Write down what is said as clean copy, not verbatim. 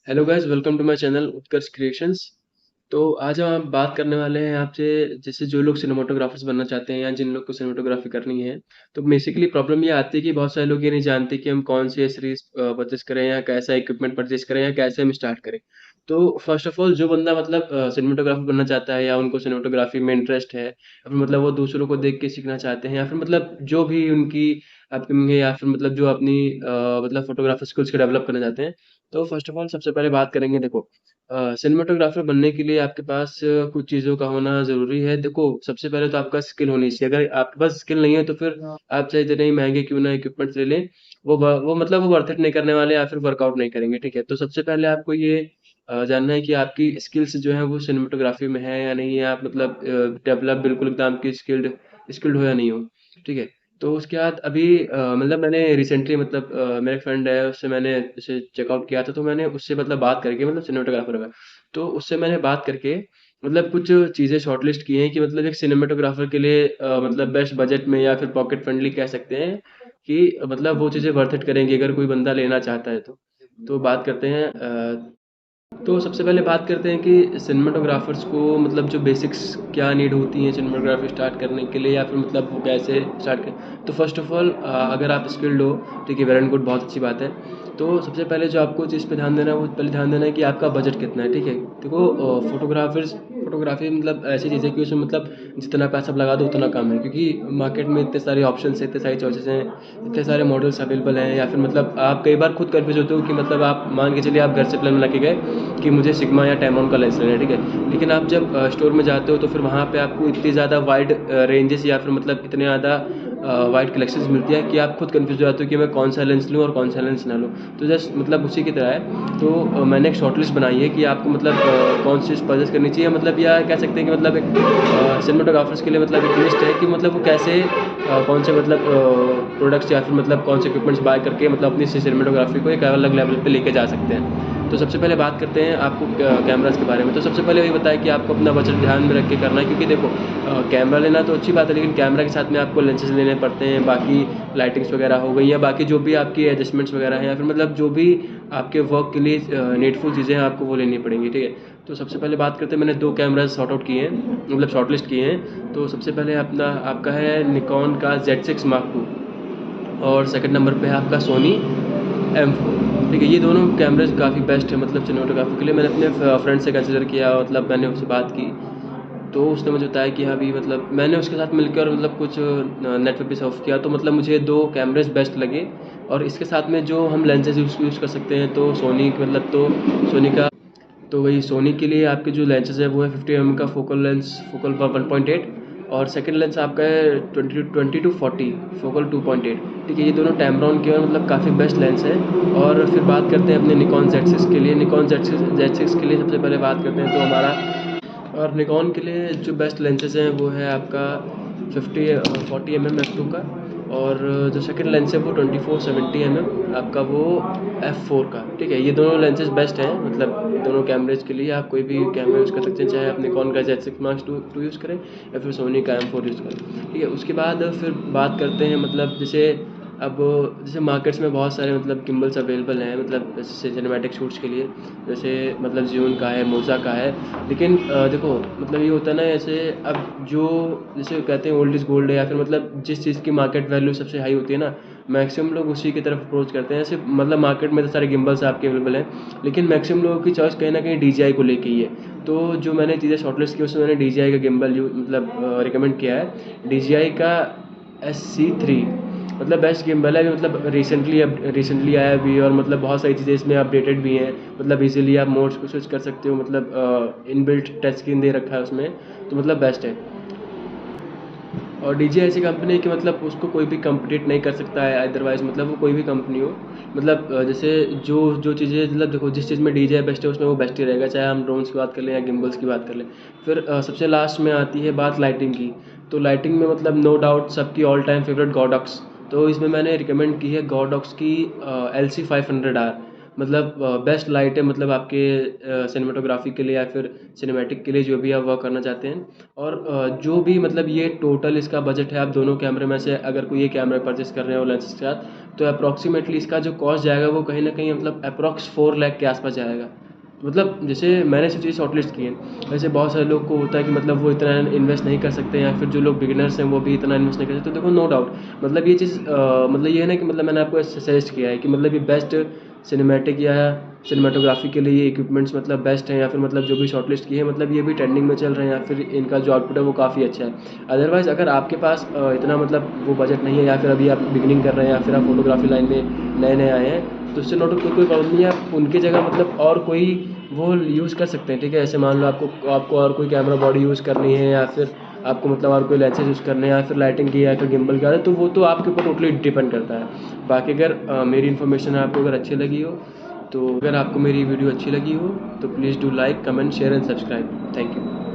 Hello guys, welcome to my channel Utkarsh creations. तो आज हम बात करने वाले हैं आपसे, जैसे जो लोग सिनेमाटोग्राफर्स बनना चाहते हैं या जिन लोग को सिनेमाटोग्राफी करनी है। तो बेसिकली प्रॉब्लम ये आती है कि बहुत सारे लोग ये नहीं जानते कि हम कौन सी सीरीज परचेस करें या कैसा इक्विपमेंट परचेस करें या कैसे हम स्टार्ट करें। तो फर्स्ट ऑफ ऑल जो बंदा मतलब सिनेमाटोग्राफर बनना चाहता है या उनको सिनेमाटोग्राफी में इंटरेस्ट है, या फिर मतलब वो दूसरों को देख के सीखना चाहते हैं, या फिर मतलब जो भी उनकी अपकमिंग है, या फिर मतलब जो अपनी मतलब फोटोग्राफर स्किल्स को डेवलप करना चाहते हैं। तो फर्स्ट ऑफ ऑल सबसे पहले बात करेंगे। देखो, सिनेमाटोग्राफर बनने के लिए आपके पास कुछ चीज़ों का होना ज़रूरी है। देखो, सबसे पहले तो आपका स्किल होनी चाहिए। अगर आपके पास स्किल नहीं है तो फिर आप चाहे जितने ही महँगे क्यों ना इक्विपमेंट्स ले लें, वो मतलब वो वर्थ इट नहीं करने वाले या फिर वर्कआउट नहीं करेंगे, ठीक है? तो सबसे पहले आपको ये जानना है कि आपकी स्किल्स जो हैं वो सिनेमाटोग्राफी में है या नहीं है। आप मतलब डेवलप बिल्कुल एकदम आपकी स्किल्ड स्किल्ड हो या नहीं हो, ठीक है? तो उसके बाद अभी मतलब मैंने रिसेंटली मतलब मेरा एक फ्रेंड है, उससे मैंने जैसे चेकआउट किया था, तो मैंने उससे मतलब बात करके मतलब सिनेमेटोग्राफर का, तो उससे मैंने बात करके मतलब कुछ चीज़ें शॉर्टलिस्ट की हैं कि मतलब एक सिनेमेटोग्राफर के लिए मतलब बेस्ट बजट में या फिर पॉकेट फ्रेंडली कह सकते हैं कि मतलब वो चीज़ें वर्थ इट करेंगी अगर कोई बंदा लेना चाहता है तो। तो बात करते हैं तो सबसे पहले बात करते हैं कि सिनेमाटोग्राफर्स को मतलब जो बेसिक्स क्या नीड होती हैं सिनेमाटोग्राफी स्टार्ट करने के लिए, या फिर मतलब वो कैसे स्टार्ट करें। तो फर्स्ट ऑफ ऑल अगर आप स्किल्ड हो, ठीक है, वेल एंड गुड, बहुत अच्छी बात है। तो सबसे पहले जो आपको चीज़ पे ध्यान देना है वो पहले ध्यान देना है कि आपका बजट कितना है, ठीक है। देखो, फोटोग्राफी मतलब ऐसी चीज़ है कि उसमें मतलब जितना पैसा लगा दो उतना कम है, क्योंकि मार्केट में इतने सारे ऑप्शन है, इतने सारी चॉइसेस हैं, इतने सारे मॉडल्स अवेलेबल हैं। या फिर मतलब आप कई बार खुद कन्फ्यूज होते हो कि मतलब आप मान के चलिए आप घर से प्लान बना के गए कि मुझे सिग्मा या टैमॉन का लेंस लेना है, ठीक है। लेकिन आप जब स्टोर में जाते हो तो फिर वहाँ पे आपको इतनी ज़्यादा वाइड रेंजेस या फिर मतलब इतने ज़्यादा वाइड कलेक्शंस मिलती है कि आप खुद कंफ्यूज हो जाते हो कि मैं कौन सा लेंस लूँ और कौन सा लेंस ना लूँ। तो जस्ट मतलब उसी की तरह है। तो मैंने एक शॉर्ट लिस्ट बनाई है कि आपको मतलब कौन सी चीज़ परचेस करनी चाहिए, मतलब या कह सकते हैं कि मतलब एक सिनेमाटोग्राफर्स के लिए मतलब एक लिस्ट है कि मतलब वो कैसे कौन से मतलब प्रोडक्ट्स या फिर मतलब कौन से इक्विपमेंट्स बाय करके मतलब अपनी सिनेमाटोग्राफी को एक अलग लेवल पे लेके जा सकते हैं। तो सबसे पहले बात करते हैं आपको कैमराज़ के बारे में। तो सबसे पहले वही बताया कि आपको अपना बजट ध्यान में रख के करना है, क्योंकि देखो कैमरा लेना तो अच्छी बात है, लेकिन कैमरा के साथ में आपको लेंसेज लेने पड़ते हैं, बाकी लाइटिंग्स वगैरह हो गई, या बाकी जो भी आपकी एडजस्टमेंट्स वगैरह हैं, या फिर मतलब जो भी आपके वर्क के लिए नीडफुल चीज़ें हैं आपको वो लेनी पड़ेंगी, ठीक है। तो सबसे पहले बात करते हैं, मैंने 2 कैमराज़ सॉर्ट आउट किए हैं, मतलब शॉर्टलिस्ट किए हैं। तो सबसे पहले अपना आपका है निकॉन का Z6 Mark II, और सेकंड नंबर पे है आपका सोनी M4, ठीक है। ये दोनों कैमरेज काफ़ी बेस्ट है मतलब सिनेमाटोग्राफी के लिए। मैंने अपने फ्रेंड से कंसिडर किया, मतलब मैंने उससे बात की, तो उसने मुझे बताया कि हाँ भी मतलब मैंने उसके साथ मिलकर मतलब कुछ नेट पे भी सर्फ किया, तो मतलब मुझे 2 कैमरेज बेस्ट लगे। और इसके साथ में जो हम लेंसेज यूज़ कर सकते हैं, तो सोनी मतलब तो सोनी का, तो वही सोनी के लिए आपके जो लेंसेज है वो है 50 mm का फोकल लेंस, फोकल 1.8, और सेकंड लेंस आपका है 20 to 40 फोकल 2.8, ठीक है। ये दोनों टैमरॉन के मतलब काफ़ी बेस्ट लेंस है। और फिर बात करते हैं अपने निकॉन Z6 के लिए। निकॉन Z6 के लिए सबसे पहले बात करते हैं तो हमारा, और निकॉन के लिए जो बेस्ट लेंसेज हैं वो है आपका 40 mm f2 का, और जो सेकंड लेंस है वो 24-70 mm आपका, वो f4 का, ठीक है। ये दोनों लेंसेज बेस्ट हैं मतलब दोनों कैमरेज के लिए। आप कोई भी कैमरा यूज़ कर सकते हैं, चाहे आप निकॉन का Z6 Mark II यूज़ करें या फिर सोनी का M4 यूज़ करें, ठीक है। उसके बाद फिर बात करते हैं मतलब जैसे मार्केट्स में बहुत सारे मतलब गिम्बल्स अवेलेबल हैं, मतलब जैसे सिनेमैटिक शूट्स के लिए, जैसे मतलब ज़्यून का है, मोज़ा का है। लेकिन देखो मतलब ये होता है ना, ऐसे अब जो जैसे कहते हैं ओल्ड इज़ गोल्ड है, या फिर मतलब जिस चीज़ की मार्केट वैल्यू सबसे हाई होती है ना, मैक्सिमम लोग उसी की तरफ अप्रोच करते हैं। ऐसे मतलब मार्केट में तो सारे गिम्बल्स आपके अवेलेबल हैं, लेकिन मैक्सिमम लोगों की चॉइस कहीं ना कहीं DJI को लेके ही है। तो जो मैंने चीज़ें शॉर्टलिस्ट की उसमें मैंने DJI का गिम्बल मतलब रिकमेंड किया है, DJI का SC3, मतलब बेस्ट गिम्बल है अभी, मतलब रिसेंटली आया भी, और मतलब बहुत सारी चीज़ें इसमें अपडेटेड भी हैं। मतलब इजीली आप मोड्स को स्विच कर सकते हो, मतलब इनबिल्ट टच स्क्रीन दे रखा है उसमें, तो मतलब बेस्ट है। और DJI ऐसी कंपनी है कि मतलब उसको कोई भी कम्पिटिट नहीं कर सकता है अदरवाइज़, मतलब वो कोई भी कंपनी हो, मतलब जैसे जो जो चीज़ें मतलब देखो जिस चीज़ में DJI बेस्ट है उसमें वो बेस्ट ही रहेगा, चाहे हम ड्रोन्स की बात कर लें या गिम्बल्स की बात कर लें। फिर सबसे लास्ट में आती है बात लाइटिंग की। तो लाइटिंग में मतलब नो डाउट सबकी ऑल टाइम फेवरेट गॉडॉक्स। तो इसमें मैंने रिकमेंड की है गॉडॉक्स की LC500R। मतलब बेस्ट लाइट है, मतलब आपके सिनेमेटोग्राफी के लिए या फिर सिनेमैटिक के लिए जो भी आप वर्क करना चाहते हैं। और जो भी मतलब ये टोटल इसका बजट है, आप दोनों कैमरे में से अगर कोई ये कैमरा परचेस कर रहे हो लेंस के साथ, तो अप्रॉक्सीमेटली इसका जो कॉस्ट जाएगा वो कहीं ना कहीं मतलब अप्रॉक्स 4 लाख के आसपास जाएगा। मतलब जैसे मैंने सब चीज़ शॉर्टलिस्ट की है, वैसे बहुत सारे लोग को होता है कि मतलब वो इतना इन्वेस्ट नहीं कर सकते, या फिर जो लोग बिगिनर्स हैं वो भी इतना इन्वेस्ट नहीं कर सकते। तो देखो नो डाउट मतलब ये चीज़ मतलब ये है ना कि मतलब मैंने आपको सजेस्ट किया है कि मतलब ये बेस्ट सिनेमैटिक या सिनेमाटोग्राफी के लिए ये इक्विपमेंट्स मतलब बेस्ट हैं, या फिर मतलब जो भी शॉर्टलिस्ट किए हैं मतलब ये भी ट्रेंडिंग में चल रहे हैं, या फिर इनका जो आउटपुट है वो काफ़ी अच्छा है। अदरवाइज़ अगर आपके पास इतना मतलब वो बजट नहीं है, या फिर अभी आप बिगिनिंग कर रहे हैं, या फिर आप फोटोग्राफी लाइन में नए नए आए हैं, तो उससे नोट कोई प्रॉब्लम नहीं है। आप उनकी जगह मतलब और कोई वो यूज़ कर सकते हैं, ठीक है। ऐसे मान लो आपको और कोई कैमरा बॉडी यूज़ करनी है, या फिर आपको मतलब और कोई लेंसेज यूज़ करने हैं, या फिर लाइटिंग की, या फिर गिम्बल का है, तो वो तो आपके ऊपर टोटली डिपेंड करता है। बाकी अगर मेरी इन्फॉर्मेशन आपको अगर अच्छी लगी हो, तो अगर आपको मेरी वीडियो अच्छी लगी हो तो please do like, comment, share and subscribe. Thank you.